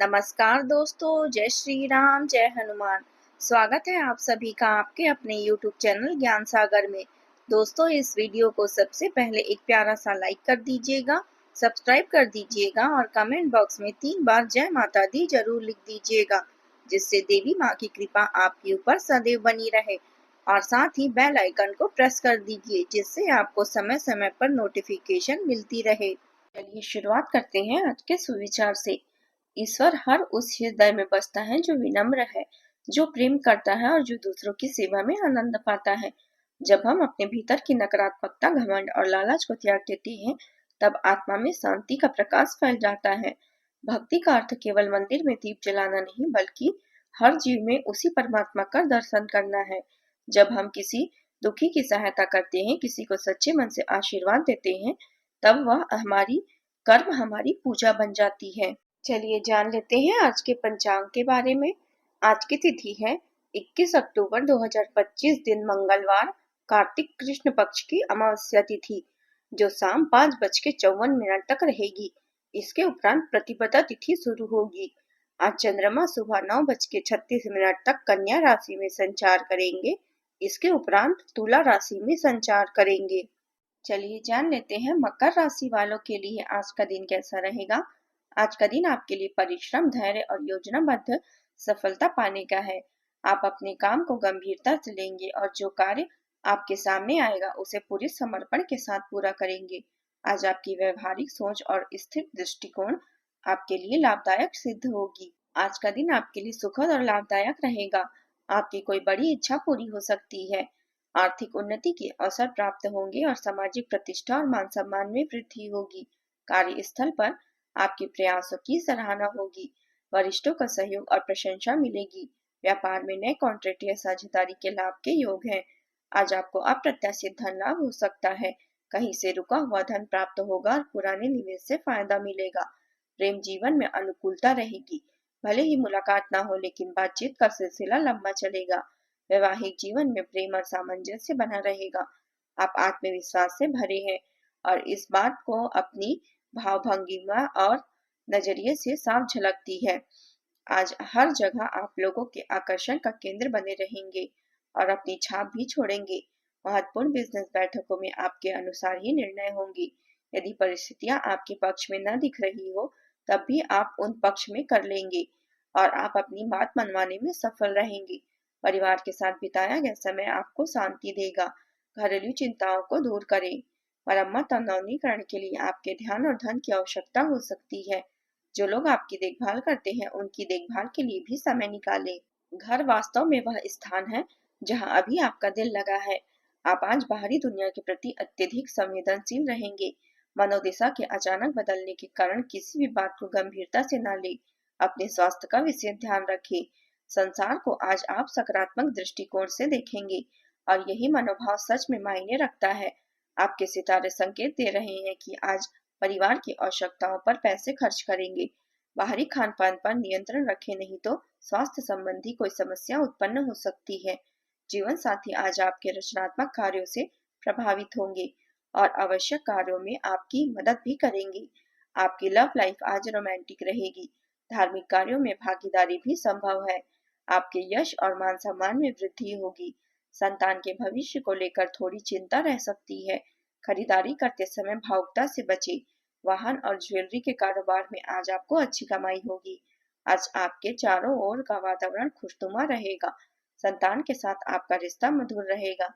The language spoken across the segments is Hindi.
नमस्कार दोस्तों, जय श्री राम, जय हनुमान। स्वागत है आप सभी का आपके अपने YouTube चैनल ज्ञान सागर में। दोस्तों, इस वीडियो को सबसे पहले एक प्यारा सा लाइक कर दीजिएगा, सब्सक्राइब कर दीजिएगा और कमेंट बॉक्स में 3 बार जय माता दी जरूर लिख दीजिएगा, जिससे देवी माँ की कृपा आपके ऊपर सदैव बनी रहे। और साथ ही बेल आइकन को प्रेस कर दीजिए, जिससे आपको समय समय पर नोटिफिकेशन मिलती रहे। चलिए शुरुआत करते हैं आज के सुविचार से। ईश्वर हर उस हृदय में बसता है जो विनम्र है, जो प्रेम करता है और जो दूसरों की सेवा में आनंद पाता है। जब हम अपने भीतर की नकारात्मकता, घमंड और लालच को त्याग देते हैं, तब आत्मा में शांति का प्रकाश फैल जाता है। भक्ति का अर्थ केवल मंदिर में दीप जलाना नहीं, बल्कि हर जीव में उसी परमात्मा का दर्शन करना है। जब हम किसी दुखी की सहायता करते हैं, किसी को सच्चे मन से आशीर्वाद देते हैं, तब वह हमारी पूजा बन जाती है। चलिए जान लेते हैं आज के पंचांग के बारे में। आज की तिथि है 21 अक्टूबर 2025, दिन मंगलवार, कार्तिक कृष्ण पक्ष की अमावस्या तिथि, जो शाम 5:54 तक रहेगी। इसके उपरांत प्रतिपदा तिथि शुरू होगी। आज चंद्रमा सुबह 9:36 तक कन्या राशि में संचार करेंगे। इसके उपरांत तुला राशि में संचार करेंगे। चलिए जान लेते हैं मकर राशि वालों के लिए आज का दिन कैसा रहेगा। आज का दिन आपके लिए परिश्रम, धैर्य और योजनाबद्ध सफलता पाने का है। आप अपने काम को गंभीरता से लेंगे और जो कार्य आपके सामने आएगा उसे पूरे समर्पण के साथ पूरा करेंगे। आज आपकी व्यवहारिक सोच और स्थिर दृष्टिकोण आपके लिए लाभदायक सिद्ध होगी। आज का दिन आपके लिए सुखद और लाभदायक रहेगा। आपकी कोई बड़ी इच्छा पूरी हो सकती है। आर्थिक उन्नति के अवसर प्राप्त होंगे और सामाजिक प्रतिष्ठा और मान सम्मान में वृद्धि होगी। कार्यस्थल पर आपके प्रयासों की सराहना होगी। वरिष्ठों का सहयोग और प्रशंसा मिलेगी। व्यापार में नए कॉन्ट्रैक्ट या साझेदारी के लाभ के योग हैं। आज आपको अप्रत्याशित धन लाभ हो सकता है। कहीं से रुका हुआ धन प्राप्त होगा और पुराने निवेश से फायदा मिलेगा। प्रेम जीवन में अनुकूलता रहेगी। भले ही मुलाकात ना हो, लेकिन बातचीत का सिलसिला लंबा चलेगा। वैवाहिक जीवन में प्रेम और सामंजस्य बना रहेगा। आप आत्मविश्वास से भरे हैं और इस बात को अपनी भाव भंगिमा और नजरिए से साफ झलकती है। आज हर जगह आप लोगों के आकर्षण का केंद्र बने रहेंगे और अपनी छाप भी छोड़ेंगे। महत्वपूर्ण बिजनेस बैठकों में आपके अनुसार ही निर्णय होंगी। यदि परिस्थितियां आपके पक्ष में न दिख रही हो, तब भी आप उन पक्ष में कर लेंगे और आप अपनी बात मनवाने में सफल रहेंगे। परिवार के साथ बिताया गया समय आपको शांति देगा। घरेलू चिंताओं को दूर करें। मरम्मत और नवीनीकरण के लिए आपके ध्यान और धन की आवश्यकता हो सकती है। जो लोग आपकी देखभाल करते हैं, उनकी देखभाल के लिए भी समय निकालें। घर वास्तव में वह स्थान है जहां अभी आपका दिल लगा है। आप आज बाहरी दुनिया के प्रति अत्यधिक संवेदनशील रहेंगे। मनोदशा के अचानक बदलने के कारण किसी भी बात को गंभीरता से न लें। अपने स्वास्थ्य का विशेष ध्यान रखें। संसार को आज आप सकारात्मक दृष्टिकोण से देखेंगे और यही मनोभाव सच में मायने रखता है। आपके सितारे संकेत दे रहे हैं कि आज परिवार की आवश्यकताओं पर पैसे खर्च करेंगे। बाहरी खान पान पर नियंत्रण रखें, नहीं तो स्वास्थ्य संबंधी कोई समस्या उत्पन्न हो सकती है। जीवन साथी आज आपके रचनात्मक कार्यों से प्रभावित होंगे और आवश्यक कार्यों में आपकी मदद भी करेंगे। आपकी लव लाइफ आज रोमांटिक रहेगी। धार्मिक कार्यों में भागीदारी भी संभव है। आपके यश और मान सम्मान में वृद्धि होगी। संतान के भविष्य को लेकर थोड़ी चिंता रह सकती है। खरीदारी करते समय भावुकता से बचें। वाहन और ज्वेलरी के कारोबार में आज आपको अच्छी कमाई होगी। आज आपके चारों ओर का वातावरण खुशनुमा रहेगा। संतान के साथ आपका रिश्ता मधुर रहेगा।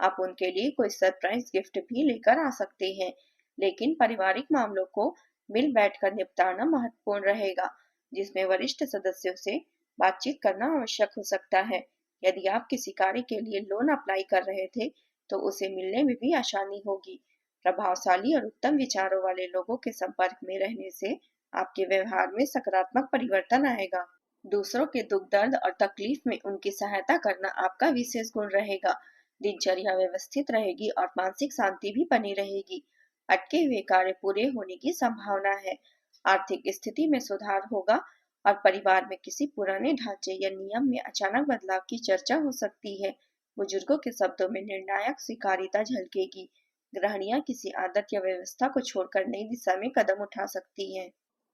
आप उनके लिए कोई सरप्राइज गिफ्ट भी लेकर आ सकते हैं, लेकिन पारिवारिक मामलों को मिल बैठकर निपटाना महत्वपूर्ण रहेगा, जिसमें वरिष्ठ सदस्यों से बातचीत करना आवश्यक हो सकता है। यदि आप किसी कार्य के लिए लोन अप्लाई कर रहे थे, तो उसे मिलने में भी आसानी होगी। प्रभावशाली और उत्तम विचारों वाले लोगों के संपर्क में रहने से आपके व्यवहार में सकारात्मक परिवर्तन आएगा। दूसरों के दुख दर्द और तकलीफ में उनकी सहायता करना आपका विशेष गुण रहेगा। दिनचर्या व्यवस्थित रहेगी और मानसिक शांति भी बनी रहेगी। अटके हुए कार्य पूरे होने की संभावना है। आर्थिक स्थिति में सुधार होगा और परिवार में किसी पुराने ढांचे या नियम में अचानक बदलाव की चर्चा हो सकती है। बुजुर्गों के शब्दों में निर्णायक स्वीकार्यता झलकेगी। गृहिणियां किसी आदत या व्यवस्था को छोड़कर नई दिशा में कदम उठा सकती हैं।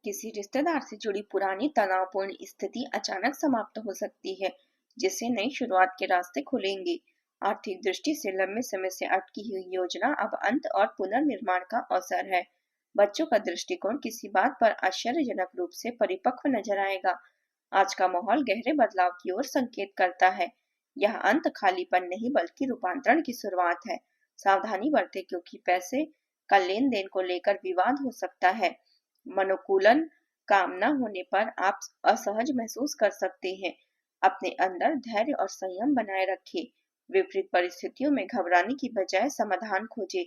किसी रिश्तेदार से जुड़ी पुरानी तनावपूर्ण स्थिति अचानक समाप्त हो सकती है, जिससे नई शुरुआत के रास्ते खुलेंगे। आर्थिक दृष्टि से लंबे समय से अटकी हुई योजना अब अंत और पुनर्निर्माण का अवसर है। बच्चों का दृष्टिकोण किसी बात पर आश्चर्यजनक रूप से परिपक्व नजर आएगा। आज का माहौल गहरे बदलाव की ओर संकेत करता है। यह अंत खालीपन नहीं बल्कि रूपांतरण की शुरुआत है। सावधानी बरतें क्योंकि पैसे का लेन देन को लेकर विवाद हो सकता है। मनोकूलन काम न होने पर आप असहज महसूस कर सकते हैं। अपने अंदर धैर्य और संयम बनाए रखें। विपरीत परिस्थितियों में घबराने की बजाय समाधान खोजें।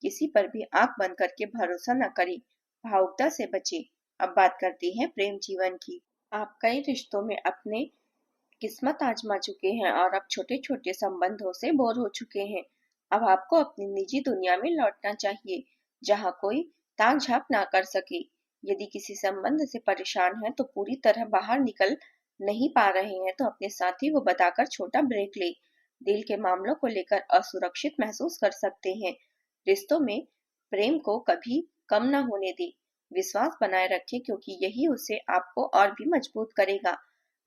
किसी पर भी आंख बंद करके भरोसा न करें। भावुकता से बचें। अब बात करते हैं प्रेम जीवन की। आप कई रिश्तों में अपने किस्मत आजमा चुके हैं और अब छोटे छोटे संबंधों से बोर हो चुके हैं। अब आपको अपनी निजी दुनिया में लौटना चाहिए, जहां कोई ताक झांक ना कर सके। यदि किसी संबंध से परेशान हैं तो पूरी तरह बाहर निकल नहीं पा रहे हैं तो अपने साथी को बताकर छोटा ब्रेक ले। दिल के मामलों को लेकर असुरक्षित महसूस कर सकते हैं। रिश्तों में प्रेम को कभी कम न होने दे। विश्वास बनाए रखें क्योंकि यही उसे आपको और भी मजबूत करेगा।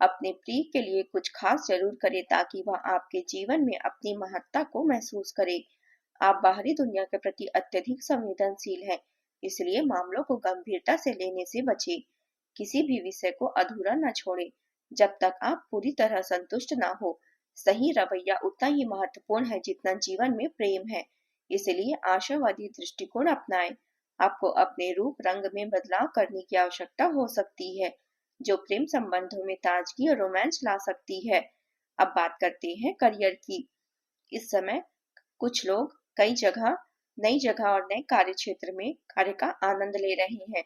अपने प्रिय के लिए कुछ खास जरूर करें ताकि वह आपके जीवन में अपनी महत्ता को महसूस करे। आप बाहरी दुनिया के प्रति अत्यधिक संवेदनशील हैं, इसलिए मामलों को गंभीरता से लेने से बचें। किसी भी विषय को अधूरा न छोड़ें जब तक आप पूरी तरह संतुष्ट ना हो। सही रवैया उतना ही महत्वपूर्ण है जितना जीवन में प्रेम है, इसलिए आशावादी दृष्टिकोण अपनाएं। आपको अपने रूप रंग में बदलाव करने की आवश्यकता हो सकती है, जो प्रेम संबंधों में ताजगी और रोमांच ला सकती है। अब बात करते हैं करियर की। इस समय कुछ लोग नई जगह और नए कार्य क्षेत्र में कार्य का आनंद ले रहे हैं।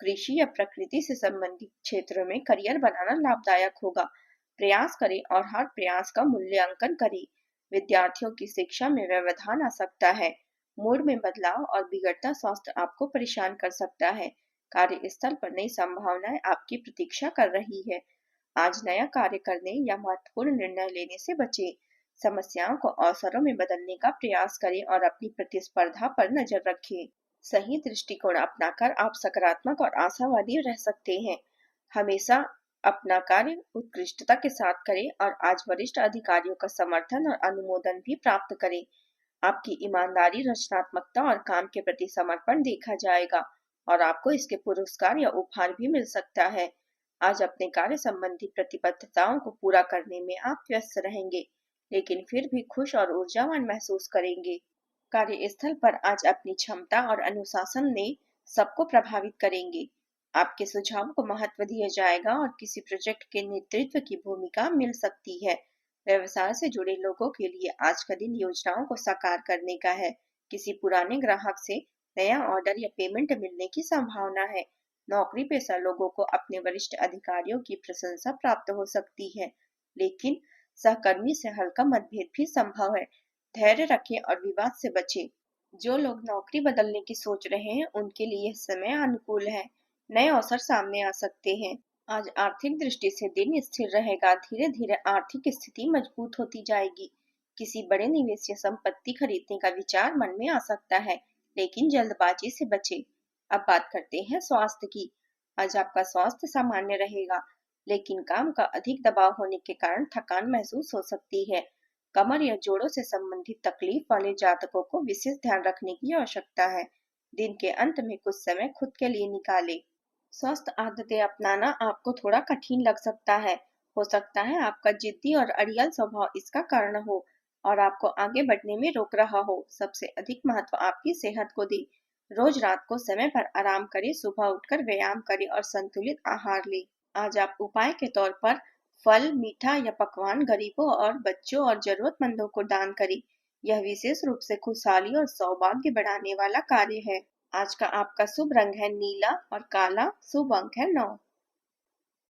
कृषि या प्रकृति से संबंधित क्षेत्रों में करियर बनाना लाभदायक होगा। प्रयास करें और हर प्रयास का मूल्यांकन करें। विद्यार्थियों की शिक्षा में व्यवधान आ सकता है। मूड में बदलाव और बिगड़ता स्वास्थ्य आपको परेशान कर सकता है। कार्यस्थल पर नई संभावनाएं आपकी प्रतीक्षा कर रही है। आज नया कार्य करने या महत्वपूर्ण निर्णय लेने से बचें। समस्याओं को अवसरों में बदलने का प्रयास करें और अपनी प्रतिस्पर्धा पर नजर रखें। सही दृष्टिकोण अपनाकर आप सकारात्मक और आशावादी रह सकते हैं। हमेशा अपना कार्य उत्कृष्टता के साथ करें और आज वरिष्ठ अधिकारियों का समर्थन और अनुमोदन भी प्राप्त करें। आपकी ईमानदारी, रचनात्मकता और काम के प्रति समर्पण देखा जाएगा और आपको इसके पुरस्कार या उपहार भी मिल सकता है। आज अपने कार्य संबंधी प्रतिबद्धताओं को पूरा करने में आप व्यस्त रहेंगे, लेकिन फिर भी खुश और ऊर्जावान महसूस करेंगे। कार्यस्थल पर आज अपनी क्षमता और अनुशासन ने सबको प्रभावित करेंगे। आपके सुझावों को महत्व दिया जाएगा और किसी प्रोजेक्ट के नेतृत्व की भूमिका मिल सकती है। व्यवसाय से जुड़े लोगों के लिए आज का दिन योजनाओं को साकार करने का है। किसी पुराने ग्राहक से नया ऑर्डर या पेमेंट मिलने की संभावना है। नौकरी पेशा लोगों को अपने वरिष्ठ अधिकारियों की प्रशंसा प्राप्त हो सकती है, लेकिन सहकर्मी से हल्का मतभेद भी संभव है। धैर्य रखें और विवाद से बचें। जो लोग नौकरी बदलने की सोच रहे हैं, उनके लिए यह समय अनुकूल है। नए अवसर सामने आ सकते हैं। आज आर्थिक दृष्टि से दिन स्थिर रहेगा। धीरे धीरे आर्थिक स्थिति मजबूत होती जाएगी। किसी बड़े निवेश या संपत्ति खरीदने का विचार मन में आ सकता है, लेकिन जल्दबाजी से बचें। अब बात करते हैं स्वास्थ्य की। आज आपका स्वास्थ्य सामान्य रहेगा, लेकिन काम का अधिक दबाव होने के कारण थकान महसूस हो सकती है। कमर या जोड़ों से संबंधित तकलीफ वाले जातकों को विशेष ध्यान रखने की आवश्यकता है। दिन के अंत में कुछ समय खुद के लिए निकालें। स्वस्थ आदतें अपनाना आपको थोड़ा कठिन लग सकता है। हो सकता है आपका जिद्दी और अड़ियल स्वभाव इसका कारण हो और आपको आगे बढ़ने में रोक रहा हो। सबसे अधिक महत्व आपकी सेहत को दें। रोज रात को समय पर आराम करें, सुबह उठकर व्यायाम करें और संतुलित आहार लें। आज आप उपाय के तौर पर फल, मीठा या पकवान गरीबों और बच्चों और जरूरतमंदों को दान करें। यह विशेष रूप से खुशहाली और सौभाग्य बढ़ाने वाला कार्य है। आज का आपका शुभ रंग है नीला और काला। शुभ अंक है 9।